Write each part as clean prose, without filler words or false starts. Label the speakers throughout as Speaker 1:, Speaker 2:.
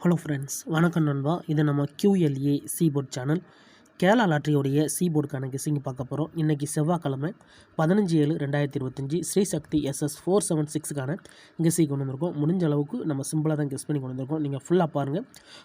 Speaker 1: Hello friends, வணக்கம் நண்பா. இது நம்ம QLA சீபோர்ட் சேனல். கேரளா லாட்டரியோடைய சீபோர்டுக்கான கெஸ்ஸிங் பார்க்க போகிறோம். இன்றைக்கி செவ்வாய்க்கிழமை 15/7/2025 ஸ்ரீ சக்தி SS 476க்கான கெஸ்ஸிங் கொண்டு வந்திருக்கோம். முடிஞ்ச அளவுக்கு நம்ம சிம்பிளாக தான் கெஸ் பண்ணி கொண்டு வந்திருக்கோம். நீங்கள் ஃபுல்லாக பாருங்கள்.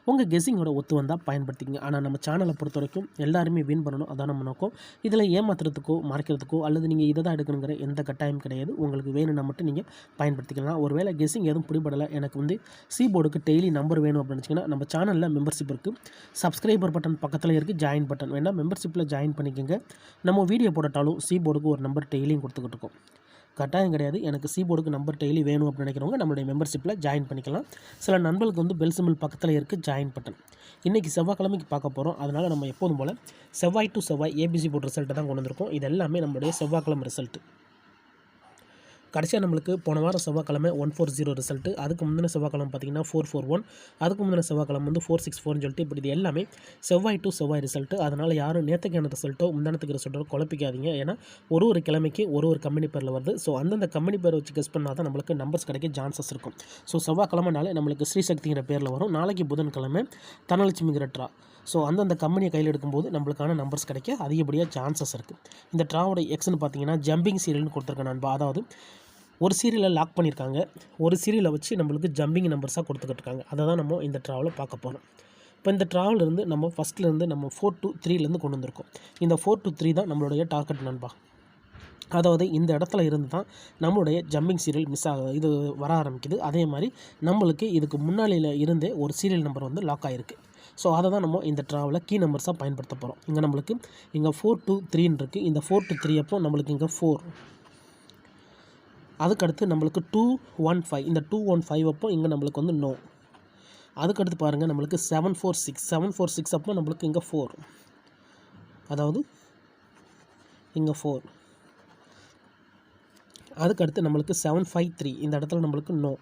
Speaker 1: உங்கள் கெஸ்ஸிங்கோட ஒத்து வந்தால் பயன்படுத்திங்க. ஆனால் நம்ம சேனலை பொறுத்த வரைக்கும் எல்லாருமே வின் பண்ணணும், அதான் நம்ம நோக்கம். இதில் ஏமாத்துறதுக்கோ மறைக்கிறதுக்கோ அல்லது நீங்கள் இதை தான் எடுக்கணுங்கிற எந்த கட்டாயம் கிடையாது. உங்களுக்கு வேணும்னா மட்டும் நீங்கள் பயன்படுத்திக்கலாம். ஒருவேளை கெஸ்ஸிங் எதுவும் பிடிபடலை, எனக்கு சீபோர்டுக்கு டெய்லி நம்பர் வேணும் அப்படின்னு வச்சிங்கன்னா நம்ம சேனலில் மெம்பர்ஷிப் இருக்குது. சப்ஸ்கிரைபர் பட்டன் பக்கத்தில் இருக்குது, ஜாயின் பட்டன் வேணால் மெம்பர்ஷிப்பில் ஜாயின் பண்ணிக்கோங்க. நம்ம வீடியோ போட்டாலும் சீபோர்டுக்கு ஒரு நம்பர் டெய்லியும் கொடுத்துக்கிட்டு இருக்கோம். கட்டாயம் கிடையாது. எனக்கு சீபோர்டுக்கு நம்பர் டெய்லி வேணும் அப்படின்னு நினைக்கிறவங்க நம்மளுடைய மெம்பர்ஷிப்பில் ஜாயின் பண்ணிக்கலாம். சில நண்பர்களுக்கு பெல் சிம்பிள் பக்கத்தில் இருக்குது ஜாயின் பட்டன். இன்றைக்கி செவ்வாய்க்கிழமைக்கு பார்க்க போகிறோம். அதனால் நம்ம எப்போதும் போல் செவ்வாய் டு செவ்வாய் ஏபிசி போர்டு ரிசல்ட்டை தான் கொண்டு வந்திருக்கோம். இது எல்லாமே நம்மளுடைய செவ்வாய்க்கிழமை ரிசல்ட்டு. கடைசியாக நம்மளுக்கு போன வாரம் செவ்வாய்க்கிழமை 140 ரிசல்ட்டு. அதுக்கு முந்தின செவ்வாய்க்கிழமை பார்த்திங்கன்னா 441, அதுக்கு முந்தின செவ்வாய்க்கிழமை 464 சொல்லிட்டு இப்படி இது எல்லாமே செவ்வாய் டு செவ்வாய் ரிசல்ட்டு. அதனால் யாரும் நேற்றுக்கான ரிசல்ட்டோ முந்தானத்துக்கு ரிசல்ட்டோ குழப்பிக்காதீங்க. ஏன்னா ஒரு கிழமைக்கு ஒரு கம்பெனி பேரில் வருது. ஸோ அந்தந்த கம்பெனி பேரை வச்சு கெஸ் பண்ணால் தான் நம்மளுக்கு நம்பர்ஸ் கிடைக்க சான்சஸ் இருக்கும். ஸோ செவ்வாய்க்கிழமைனாலே நம்மளுக்கு ஸ்ரீசக்திங்கிற பேரில் வரும். நாளைக்கு புதன்கிழமை தனலட்சுமிங்கிற ட்ரா. ஸோ அந்தந்த கம்பெனியை கையில் எடுக்கும்போது நம்மளுக்கான நம்பர்ஸ் கிடைக்க அதிகப்படியாக சான்சஸ் இருக்குது. இந்த ட்ராவோட எக்ஸ்ன்னு பார்த்தீங்கன்னா ஜம்பிங் சீரியல்னு கொடுத்துருக்கேன் நண்பா. அதாவது ஒரு சீரியலை லாக் பண்ணியிருக்காங்க, ஒரு சீரியலை வச்சு நம்மளுக்கு ஜம்பிங் நம்பர்ஸாக கொடுத்துக்கிட்டு இருக்காங்க. அதை தான் நம்ம இந்த ட்ராவில் பார்க்க போகிறோம். இப்போ இந்த ட்ராவிலேருந்து நம்ம ஃபஸ்ட்லேருந்து நம்ம 4 to 3லேருந்து கொண்டு வந்திருக்கோம். இந்த 4 to 3 தான் நம்மளுடைய டார்கெட் நண்பா. அதாவது இந்த இடத்துல இருந்து தான் நம்மளுடைய ஜம்பிங் சீரியல் மிஸ் இது வர ஆரம்பிக்குது. அதே மாதிரி நம்மளுக்கு இதுக்கு முன்னாளியில் இருந்தே ஒரு சீரியல் நம்பர் லாக் ஆகிருக்கு. ஸோ அதை தான் நம்ம இந்த ட்ராவில் கீ நம்பர்ஸாக பயன்படுத்த போகிறோம். இங்கே நம்மளுக்கு இங்கே 4 to 3 இருக்குது. இந்த 4 to 3 அப்போ நம்மளுக்கு இங்கே 4, அதுக்கடுத்து நம்மளுக்கு 215, இந்த 215 அப்போ இங்கே நம்மளுக்கு நோ. அதுக்கடுத்து பாருங்கள் நம்மளுக்கு 746 அப்போ நம்மளுக்கு இங்கே 4, அதாவது இங்கே 4. அதுக்கடுத்து நம்மளுக்கு 753, இந்த இடத்துல நம்மளுக்கு நோ.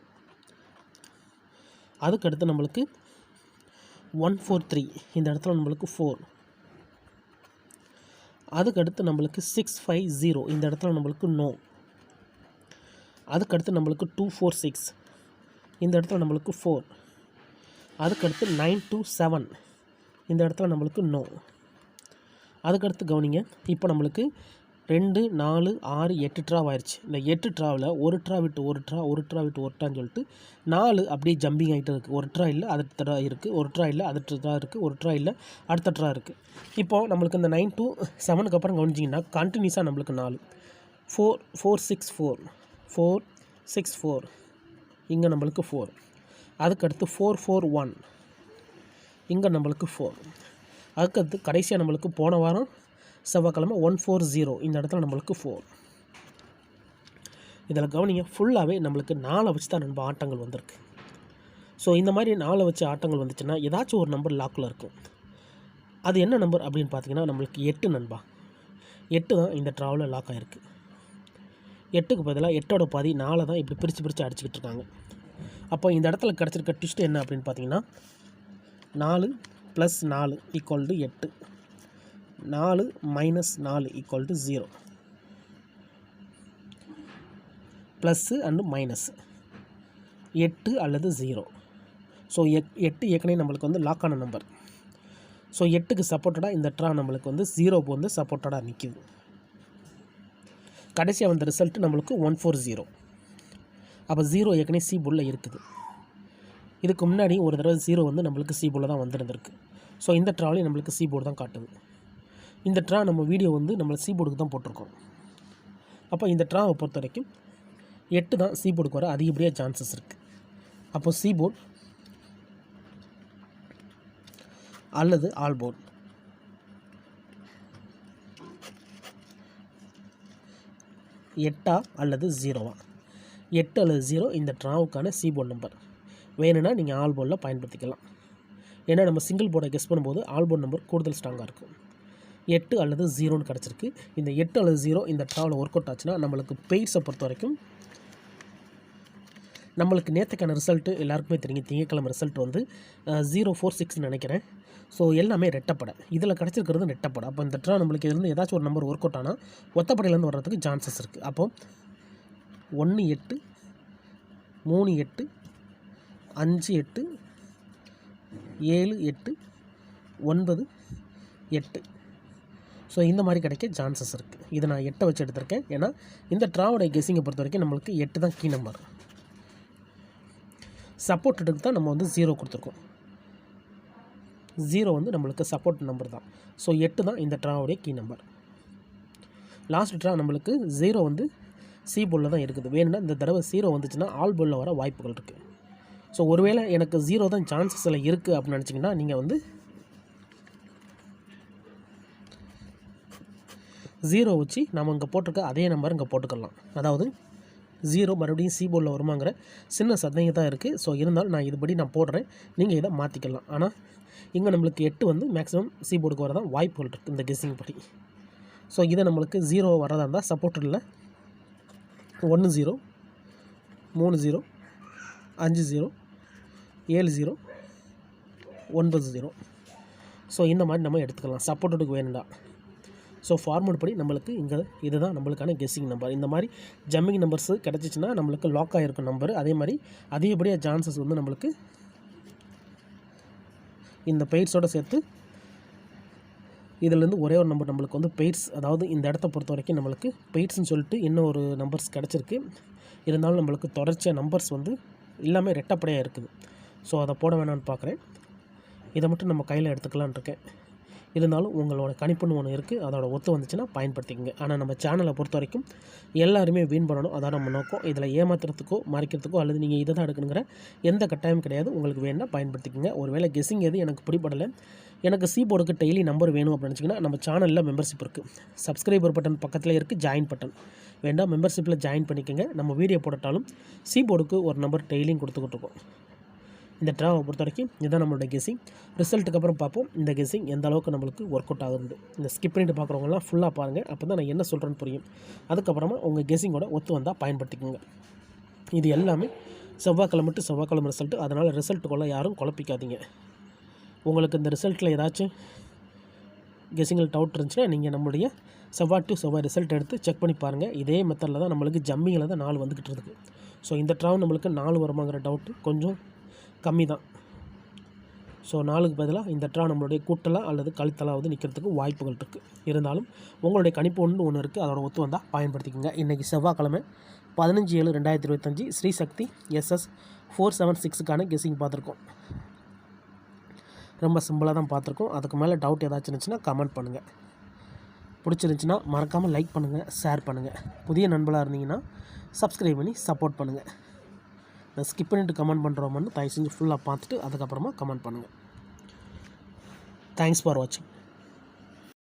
Speaker 1: அதுக்கடுத்து நம்மளுக்கு 143, இந்த இடத்துல நம்மளுக்கு 4. அதுக்கடுத்து நம்மளுக்கு 650, இந்த இடத்துல நம்மளுக்கு நோ. அதுக்கடுத்து நம்மளுக்கு 246, இந்த இடத்துல நம்மளுக்கு 4. அதுக்கடுத்து 927, இந்த இடத்துல நம்மளுக்கு நோ. அதுக்கடுத்து கவனிங்க, இப்போ நம்மளுக்கு 2, 4, 6, 8 ட்ராவ் ஆயிடுச்சு. இந்த 8 ட்ராவில் ஒரு ட்ரா விட்டு ஒரு ட்ரா, ஒரு ட்ரா விட்டு ஒரு ட்ரான்னு சொல்லிட்டு 4 அப்படியே ஜம்பிங் ஆகிட்டு இருக்குது. ஒரு ட்ரா இல்லை அடுத்த ட்ரா இருக்குது, ஒரு ட்ரா இல்லை அடுத்த ட்ரா இருக்குது, ஒரு ட்ரா இல்லை அடுத்த ட்ரா இருக்குது. இப்போது நம்மளுக்கு இந்த 9 to 7க்கு அப்புறம் கவனிச்சிங்கன்னா கண்டினியூஸாக நம்மளுக்கு 4, 4, 4, 6, 4, இங்கே நம்மளுக்கு 4. அதுக்கடுத்து 441, இங்கே நம்மளுக்கு 4. அதுக்கடுத்து கடைசியாக நம்மளுக்கு போன வாரம் செவ்வாய்க்கிழமை 140, இந்த இடத்துல நம்மளுக்கு 4. இதில் கவனிங்க, ஃபுல்லாகவே நம்மளுக்கு 4 வச்சு தான் நம்ம ஆட்டங்கள் வந்திருக்கு. ஸோ இந்த மாதிரி 4 வச்சு ஆட்டங்கள் வந்துச்சுன்னா ஏதாச்சும் ஒரு நம்பர் லாக்கில் இருக்கும். அது என்ன நம்பர் அப்படின்னு பார்த்தீங்கன்னா நம்மளுக்கு 8 நண்பா. 8 தான் இந்த ட்ராவில் லாக் ஆகிருக்கு. 8க்கு பதிலாக 8ஓட பாதி 4 தான் இப்படி பிரித்து அடிச்சுக்கிட்டு இருக்காங்க. அப்போ இந்த இடத்துல கிடச்சிருக்க ட்விஸ்ட் என்ன அப்படின்னு பார்த்தீங்கன்னா 4 + 4 = 8, 4 - 4 = 0, ப்ளஸ்ஸு அண்டு மைனஸ் 8 அல்லது 0. ஸோ 8 ஏற்கனவே நம்மளுக்கு லாக் ஆன நம்பர். ஸோ 8க்கு சப்போர்ட்டடாக இந்த ட்ரா நம்மளுக்கு 0க்கு சப்போர்ட்டடாக நிற்கிது. கடைசியாக வந்த ரிசல்ட்டு நம்மளுக்கு 140. அப்போ 0 ஏற்கனவே சி போர்டில் இருக்குது. இதுக்கு முன்னாடி ஒரு தடவை 0 நம்மளுக்கு சி போர்டில் தான் வந்துருந்துருக்கு. ஸோ இந்த ட்ராவிலையும் நம்மளுக்கு சி போர்டு தான் காட்டுது. இந்த ட்ரா நம்ம வீடியோ நம்ம சி போர்டுக்கு தான் போட்டிருக்கோம். அப்போ இந்த ட்ராவை பொறுத்த வரைக்கும் 8 தான் சி போர்டுக்கு வர அதிகப்படியாக சான்சஸ் இருக்குது. அப்போ சி போர்டு அல்லது ஆல் போர்டு, 8 அல்லது 0, 8 அல்லது 0 இந்த ட்ராவுக்கான சி போர்டு நம்பர். வேணும்னா நீங்கள் ஆல் போர்டில் பயன்படுத்திக்கலாம். ஏன்னா நம்ம சிங்கிள் போர்டை கெஸ் பண்ணும்போது ஆல் போர்டு நம்பர் கூடுதல் ஸ்ட்ராங்காக இருக்கும். 8 அல்லது 0ன்னு கிடச்சிருக்கு. இந்த 8 அல்லது 0 இந்த ட்ராவில் ஒர்க் அவுட் ஆச்சுன்னா நம்மளுக்கு பெய்ட்ஸை பொறுத்த வரைக்கும் நம்மளுக்கு நேற்றுக்கான ரிசல்ட்டு எல்லாருக்குமே தெரியும். திங்கட்கிழமை ரிசல்ட் 046 நினைக்கிறேன். ஸோ எல்லாமே ரெட்டப்படை. இதில் கிடச்சிருக்கிறது ரெட்டப்படை. அப்போ இந்த ட்ரா நம்மளுக்கு இதுலேருந்து ஏதாச்சும் ஒரு நம்பர் ஒர்க் அவுட் ஆனால் ஒத்தப்படையிலேருந்து வர்றதுக்கு சான்சஸ் இருக்குது. அப்போது 1, 8, 3, 8, 5, 8, 7 8 9 8. ஸோ இந்த மாதிரி கிடைக்க சான்சஸ் இருக்குது. இதை நான் 8 வச்சு எடுத்திருக்கேன். ஏன்னா இந்த ட்ராவோடைய கெஸ்ஸிங்கை பொறுத்த வரைக்கும் நம்மளுக்கு 8 தான் கீ நம்பர். சப்போர்ட்டுக்கு தான் நம்ம வந்து 0 கொடுத்துருக்கோம். 0 வந்து நம்மளுக்கு சப்போர்ட் நம்பர் தான். ஸோ 8 தான் இந்த ட்ராவுடைய கீ நம்பர். லாஸ்ட் ட்ரா நம்மளுக்கு 0 வந்து சி போலில் தான் இருக்குது. வேணும்னா இந்த தடவை 0 வந்துச்சுன்னா ஆல் போலில் வர வாய்ப்புகள் இருக்குது. ஸோ ஒருவேளை எனக்கு 0 தான் சான்சஸில் இருக்குது அப்படின்னு நினச்சிங்கன்னா நீங்கள் வந்து 0 வச்சு நம்ம இங்கே போட்டிருக்க அதே நம்பர் இங்கே போட்டுக்கலாம். அதாவது 0 மறுபடியும் சி போர்டில் வருமாங்கிற சின்ன சந்தேகம் தான் இருக்குது. ஸோ இருந்தாலும் நான் இதுபடி நான் போடுறேன், நீங்கள் இதை மாற்றிக்கலாம். ஆனால் இங்கே நம்மளுக்கு 8 வந்து மேக்ஸிமம் சி போர்டுக்கு வரதான் வாய்ப்புகள் இருக்குது இந்த கெஸ்ஸிங் படி. ஸோ இதை நம்மளுக்கு 0 வரதா இருந்தால் சப்போர்ட்டில் 1 0 3 0 5 0 7 0 9 0. ஸோ இந்த மாதிரி நம்ம எடுத்துக்கலாம் சப்போர்ட்டுக்கு வேணும்டா. ஸோ ஃபார்மேட் படி நம்மளுக்கு இங்கே இதுதான் நம்மளுக்கான கெஸ்ஸிங் நம்பர். இந்த மாதிரி ஜம்மிங் நம்பர்ஸு கிடச்சிச்சின்னா நம்மளுக்கு லாக் ஆகிருக்கும் நம்பர். அதே மாதிரி அதிகப்படியாக சான்சஸ் வந்து நம்மளுக்கு இந்த பெய்ட்ஸோடு சேர்த்து இதிலேருந்து ஒரே ஒரு நம்பர் நம்மளுக்கு வந்து பெய்ட்ஸ், அதாவது இந்த இடத்த பொறுத்த வரைக்கும் நம்மளுக்கு பெய்ட்ஸ்ன்னு சொல்லிட்டு இன்னும் ஒரு நம்பர்ஸ் கிடச்சிருக்கு. இருந்தாலும் நம்மளுக்கு தொடர்ச்சியாக நம்பர்ஸ் வந்து எல்லாமே ரெட்டப்படையாக இருக்குது. ஸோ அதை போட வேணான்னு பார்க்குறேன். இதை மட்டும் நம்ம கையில் எடுத்துக்கலான் இருக்கேன். இருந்தாலும் உங்களோட கணிப்புன்னு ஒன்று இருக்குது, அதோட ஒத்து வந்துச்சுன்னா பயன்படுத்திக்கங்க. ஆனால் நம்ம சேனலை பொறுத்த வரைக்கும் எல்லாருமே வின் பண்ணணும், அதான் நம்ம நோக்கம். இதில் ஏமாத்துறதுக்கோ மறைக்கிறதுக்கோ அல்லது நீங்கள் இதை தான் எடுக்கணுங்கிற எந்த கட்டாயம் கிடையாது. உங்களுக்கு வேணால் பயன்படுத்திக்கங்க. ஒருவேளை கெஸ்ஸிங் எது எனக்கு பிடிப்படலை, எனக்கு சி போர்டுக்கு டெய்லி நம்பர் வேணும் அப்படின்னு நினச்சிங்கன்னா நம்ம சேனலில் மெம்பர்ஷிப் இருக்குது. சப்ஸ்கிரைபர் பட்டன் பக்கத்தில் இருக்குது, ஜாயின் பட்டன் வேண்டாம், மெம்பர்ஷிப்பில் ஜாயின் பண்ணிக்கோங்க. நம்ம வீடியோ போட்டாலும் சி போர்டுக்கு ஒரு நம்பர் டெய்லியும் கொடுத்துக்கிட்டு இருக்கோம். இந்த ட்ராவை பொறுத்த வரைக்கும் இதுதான் நம்மளோட கெஸ்ஸிங். ரிசல்ட்டுக்கு அப்புறம் பார்ப்போம் இந்த கெஸ்ஸிங் எந்த அளவுக்கு நம்மளுக்கு ஒர்க் அவுட் ஆகுது. இந்த ஸ்கிப் பண்ணிட்டு பார்க்குறவங்களாம் ஃபுல்லாக பாருங்கள், அப்போ தான் நான் என்ன சொல்கிறேன்னு புரியும். அதுக்கப்புறமா உங்கள் கெஸ்ஸிங்கோட ஒத்து வந்தால் பயன்படுத்திக்கோங்க. இது எல்லாமே செவ்வாய்க்கிழமை டு செவ்வாய்க்கிழமை ரிசல்ட்டு. அதனால் ரிசல்ட்டுக்குள்ளே யாரும் குழப்பிக்காதீங்க. உங்களுக்கு இந்த ரிசல்ட்டில் ஏதாச்சும் கெஸ்ஸிங்கில் டவுட் இருந்துச்சுன்னா நீங்கள் நம்மளுடைய செவ்வாய் டு செவ்வாய் ரிசல்ட் எடுத்து செக் பண்ணி பாருங்கள். இதே மெத்தடில் தான் நம்மளுக்கு ஜம்மிங்கில் தான் 4 வந்துக்கிட்டு இருக்குது. ஸோ இந்த ட்ராவ் நம்மளுக்கு 4 வருமாங்கிற டவுட்டு கொஞ்சம் கம்மி தான். ஸோ 4க்கு பதிலாக இந்த ட்ரா நம்மளுடைய கூட்டலாக அல்லது கழுத்தலாவது நிற்கிறதுக்கு வாய்ப்புகள் இருக்குது. இருந்தாலும் உங்களுடைய கணிப்பு ஒன்று இருக்குது, அதோட ஒத்து வந்தால் பயன்படுத்திக்கோங்க. இன்றைக்கி செவ்வாய்க்கிழமை 15/7/2025 ஸ்ரீ சக்தி SS 476க்கான கெஸ்ஸிங் பார்த்துருக்கோம். ரொம்ப சிம்பிளாக தான் பார்த்துருக்கோம். அதுக்கு மேலே டவுட் ஏதாச்சும் இருந்துச்சுன்னா கமெண்ட் பண்ணுங்கள். பிடிச்சிருந்துச்சின்னா மறக்காமல் லைக் பண்ணுங்கள், ஷேர் பண்ணுங்கள். புதிய நண்பர்களாக இருந்தீங்கன்னா சப்ஸ்கிரைப் பண்ணி சப்போர்ட் பண்ணுங்கள். நான் ஸ்கிப் பண்ணிவிட்டு கமெண்ட் பண்ணுறோம்னு தயவு செஞ்சு ஃபுல்லாக பார்த்துட்டு அதுக்கப்புறமா கமெண்ட் பண்ணுங்கள். தேங்க்ஸ் ஃபார் வாட்சிங்.